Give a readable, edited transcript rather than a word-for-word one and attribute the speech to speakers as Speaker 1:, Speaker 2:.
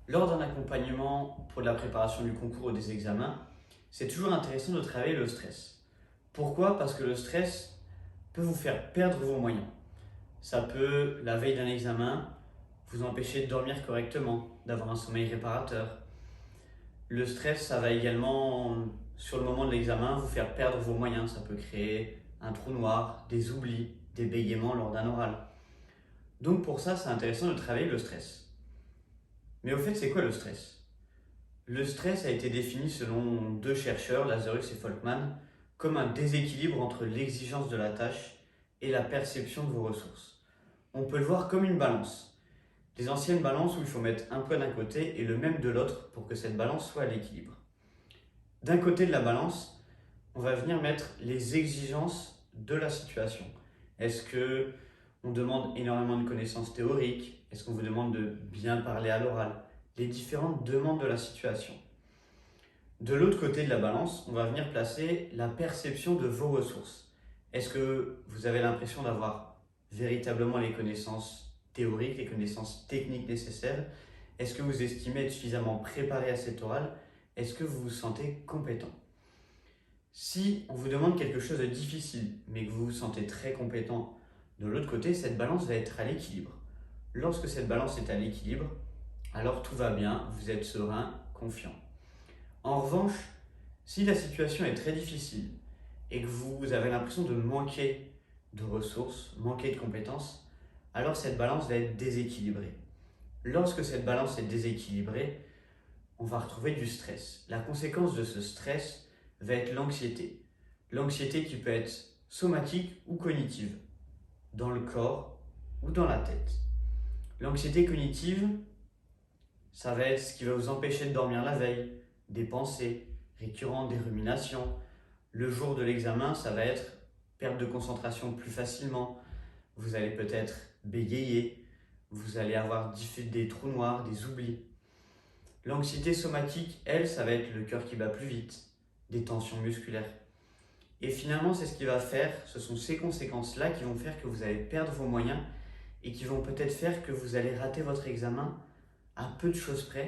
Speaker 1: Lors d'un accompagnement pour la préparation du concours ou des examens, c'est toujours intéressant de travailler le stress. Pourquoi? Parce que le stress peut vous faire perdre vos moyens. Ça peut, la veille d'un examen, vous empêcher de dormir correctement, d'avoir un sommeil réparateur. Le stress, ça va également, sur le moment de l'examen, vous faire perdre vos moyens. Ça peut créer un trou noir, des oublis, des bégaiements lors d'un oral. Donc pour ça, c'est intéressant de travailler le stress. Mais au fait, c'est quoi le stress? Le stress a été défini selon deux chercheurs, Lazarus et Folkman, comme un déséquilibre entre l'exigence de la tâche et la perception de vos ressources. On peut le voir comme une balance. Les anciennes balances où il faut mettre un poids d'un côté et le même de l'autre pour que cette balance soit à l'équilibre. D'un côté de la balance, on va venir mettre les exigences de la situation. Est-ce que on demande énormément de connaissances théoriques? Est-ce qu'on vous demande de bien parler à l'oral? Les différentes demandes de la situation. De l'autre côté de la balance, on va venir placer la perception de vos ressources. Est-ce que vous avez l'impression d'avoir véritablement les connaissances théoriques, les connaissances techniques nécessaires? Est-ce que vous estimez être suffisamment préparé à cet oral? Est-ce que vous vous sentez compétent? Si on vous demande quelque chose de difficile, mais que vous vous sentez très compétent, de l'autre côté, cette balance va être à l'équilibre. Lorsque cette balance est à l'équilibre, alors tout va bien, vous êtes serein, confiant. En revanche, si la situation est très difficile et que vous avez l'impression de manquer de ressources, manquer de compétences, alors cette balance va être déséquilibrée. Lorsque cette balance est déséquilibrée, on va retrouver du stress. La conséquence de ce stress va être l'anxiété. L'anxiété qui peut être somatique ou cognitive, dans le corps ou dans la tête. L'anxiété cognitive, ça va être ce qui va vous empêcher de dormir la veille, des pensées récurrentes, des ruminations. Le jour de l'examen, ça va être perte de concentration plus facilement. Vous allez peut-être bégayer, vous allez avoir des trous noirs, des oublis. L'anxiété somatique, elle, ça va être le cœur qui bat plus vite, des tensions musculaires. Et finalement, c'est ce qui va faire, ce sont ces conséquences-là qui vont faire que vous allez perdre vos moyens et qui vont peut-être faire que vous allez rater votre examen à peu de choses près.